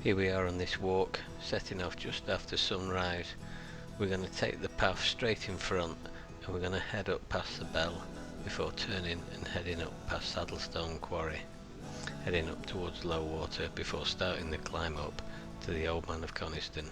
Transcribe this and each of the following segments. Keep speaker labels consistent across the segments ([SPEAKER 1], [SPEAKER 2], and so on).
[SPEAKER 1] Here we are on this walk, setting off just after sunrise. We're going to take the path straight in front and we're going to head up past the bell before turning and heading up past Saddlestone Quarry, heading up towards low water before starting the climb up to the Old Man of Coniston.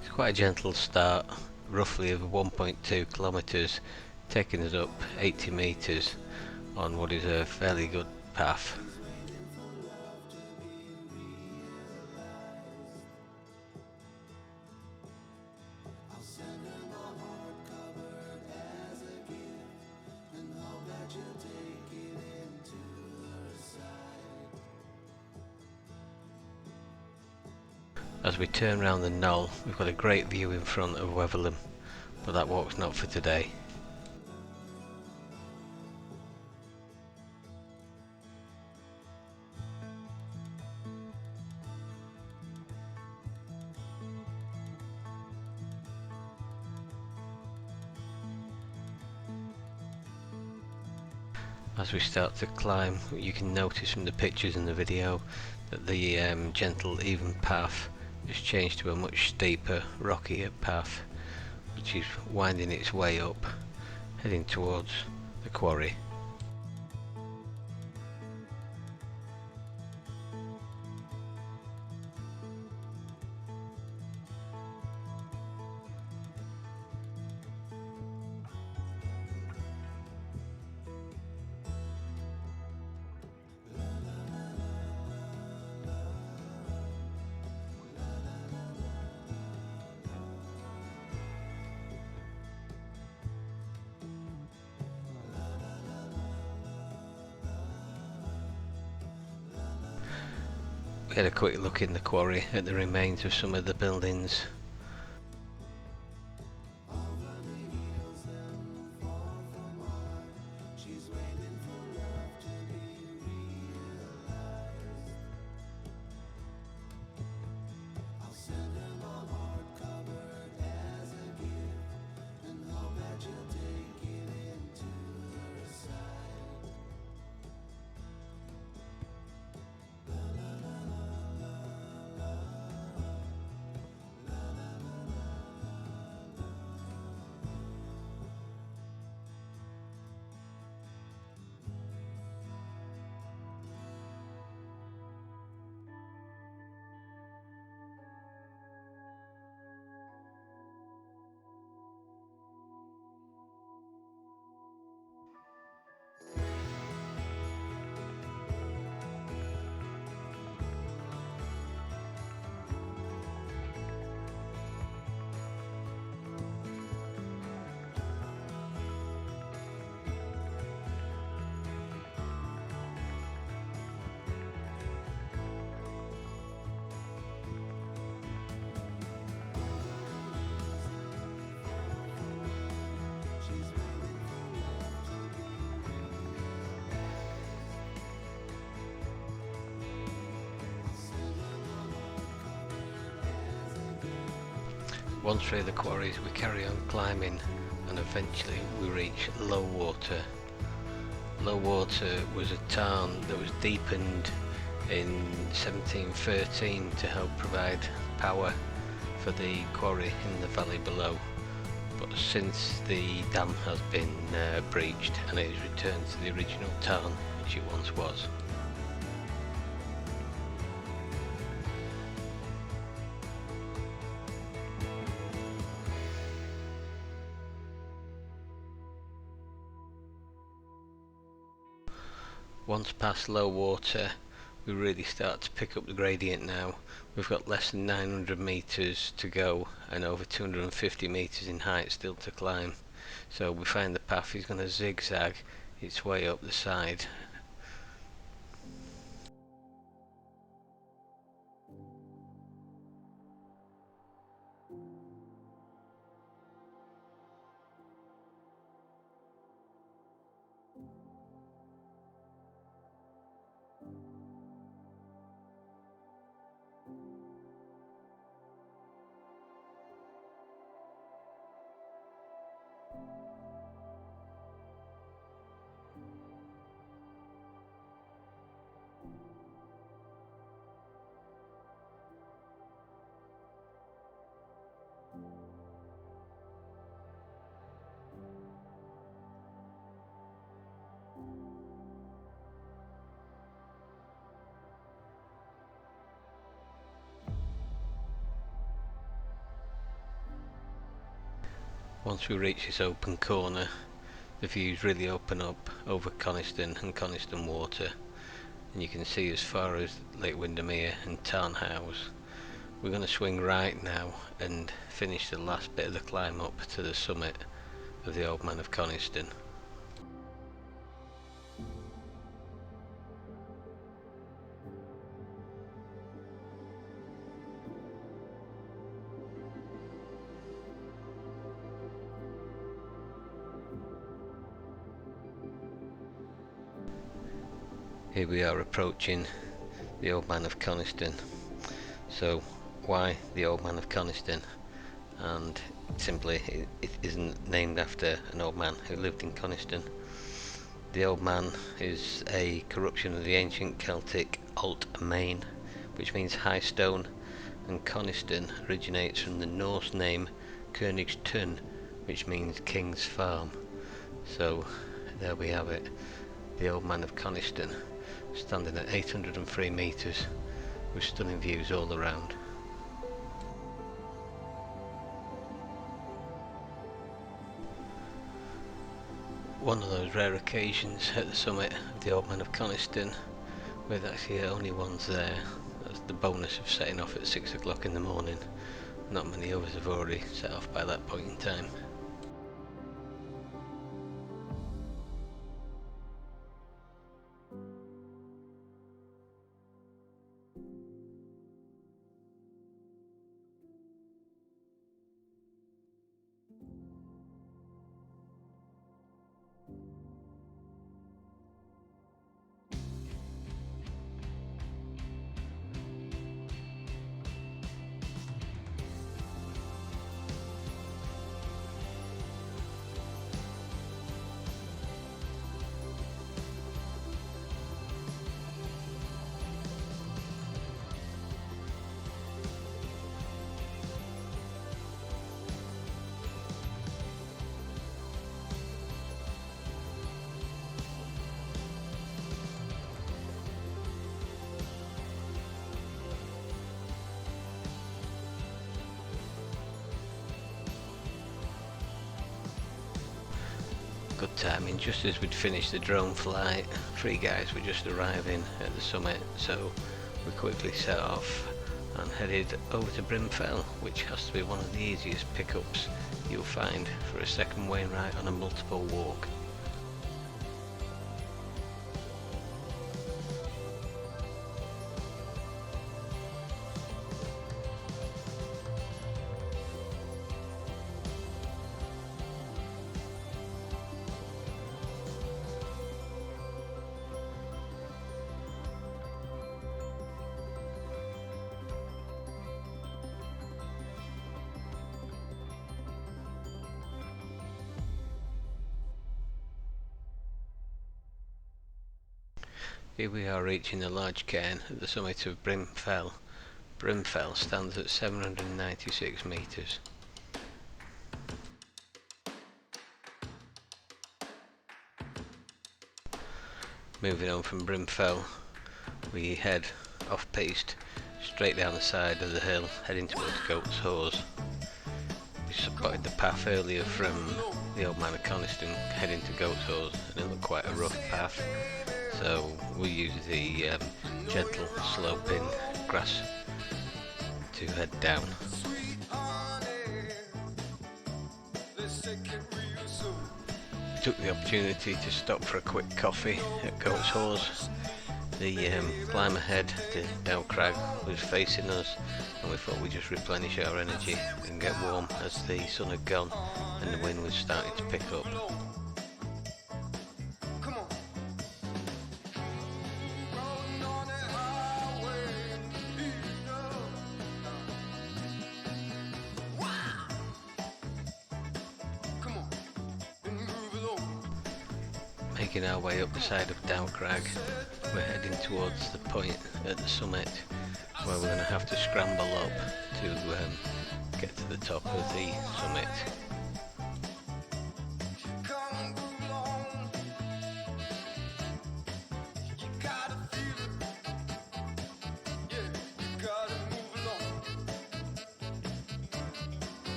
[SPEAKER 1] It's quite a gentle start, roughly of 1.2 kilometres, taking us up 80 metres on what is a fairly good path. As we turn round the knoll, we've got a great view in front of Weatherlam, but that walk's not for today. As we start to climb, you can notice from the pictures in the video that the gentle, even path has changed to a much steeper, rockier path, which is winding its way up, heading towards the quarry. We had a quick look in the quarry at the remains of some of the buildings. Once through the quarries we carry on climbing and eventually we reach low water. Low water was a tarn that was deepened in 1713 to help provide power for the quarry in the valley below, but since the dam has been breached and it has returned to the original tarn which it once was. Once past low water, we really start to pick up the gradient now. We've got less than 900 metres to go and over 250 metres in height still to climb. So we find the path is going to zigzag its way up the side. Once we reach this open corner, the views really open up over Coniston and Coniston Water, and you can see as far as Lake Windermere and Tarn House. We're going to swing right now and finish the last bit of the climb up to the summit of the Old Man of Coniston. Here we are approaching the Old Man of Coniston. So why the Old Man of Coniston? And simply it isn't named after an old man who lived in Coniston. The Old Man is a corruption of the ancient Celtic Alt Main, which means high stone, and Coniston originates from the Norse name Königstun, which means King's Farm. So there we have it, the Old Man of Coniston, standing at 803 metres with stunning views all around. One of those rare occasions at the summit of the Old Man of Coniston where there's actually only ones there. That's the bonus of setting off at 6 o'clock in the morning. Not many others have already set off by that point in time. Good timing, just as we'd finished the drone flight, 3 guys were just arriving at the summit, so we quickly set off and headed over to Brim Fell, which has to be one of the easiest pickups you'll find for a second Wainwright on a multiple walk. Here we are reaching the large cairn at the summit of Brim Fell. Brim Fell stands at 796 metres. Moving on from Brim Fell, we head off piste straight down the side of the hill, heading towards Goats Hause. We spotted the path earlier from the Old Man of Coniston heading to Goats Hause, and it looked quite a rough path. So we use the gentle sloping grass to head down. We took the opportunity to stop for a quick coffee at Goats Hause. The climb ahead to Dow Crag was facing us, and we thought we'd just replenish our energy and get warm as the sun had gone and the wind was starting to pick up. Making our way up the side of Dow Crag, we're heading towards the point at the summit where we're going to have to scramble up to get to the top of the summit.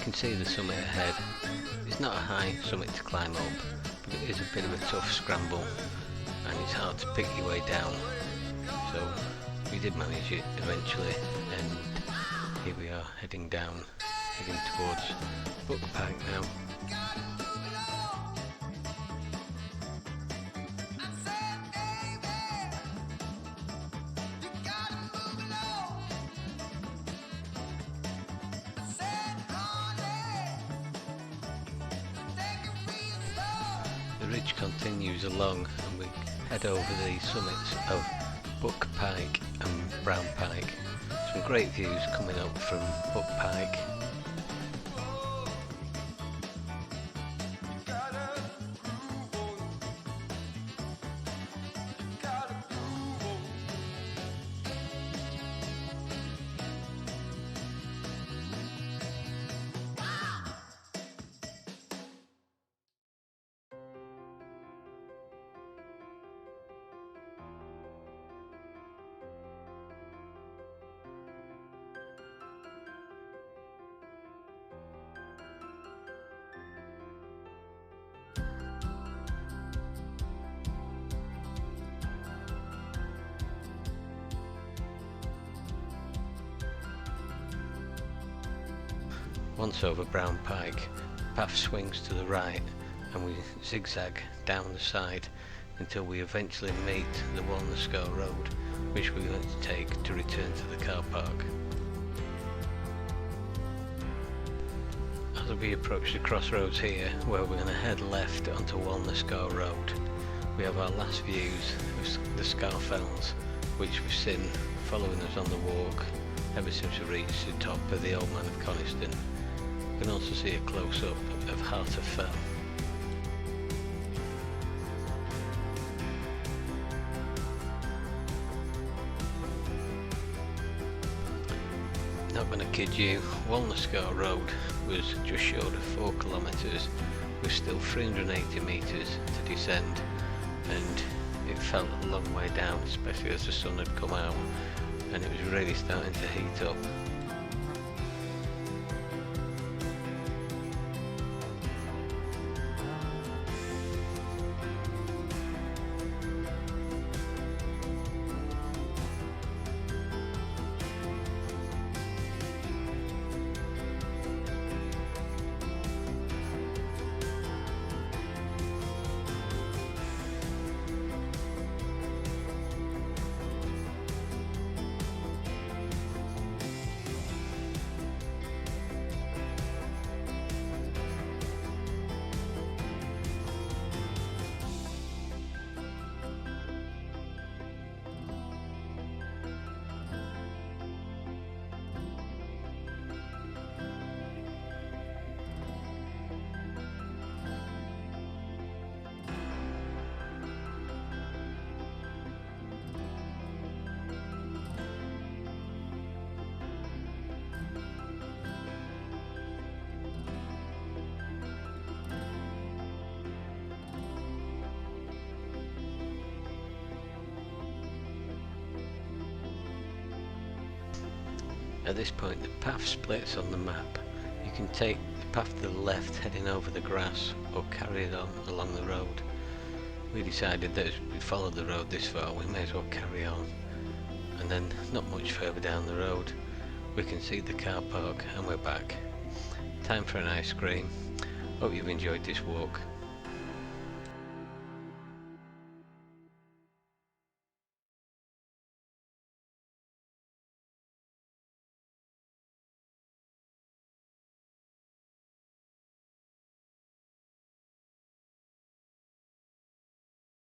[SPEAKER 1] can see the summit ahead. It's not a high summit to climb up, but it is a bit of a tough scramble and it's hard to pick your way down. So we did manage it eventually, and here we are heading down, heading towards Buck Pike now. The ridge continues along and we head over the summits of Buck Pike and Brown Pike. Some great views coming up from Buck Pike. Once over Brown Pike, the path swings to the right and we zigzag down the side until we eventually meet the Walna Scar Road, which we're going to take to return to the car park. As we approach the crossroads here, where we're going to head left onto Walna Scar Road, we have our last views of the Scar Fells, which we've seen following us on the walk ever since we reached the top of the Old Man of Coniston. You can also see a close-up of Heart of Fell. Not gonna kid you, Walna Scar Road was just short of 4 kilometres with still 380 metres to descend, and it felt a long way down, especially as the sun had come out and it was really starting to heat up. At this point the path splits on the map. You can take the path to the left heading over the grass or carry it on along the road. We decided that as we followed the road this far we may as well carry on, and then not much further down the road we can see the car park and we're back. Time for an ice cream. Hope you've enjoyed this walk.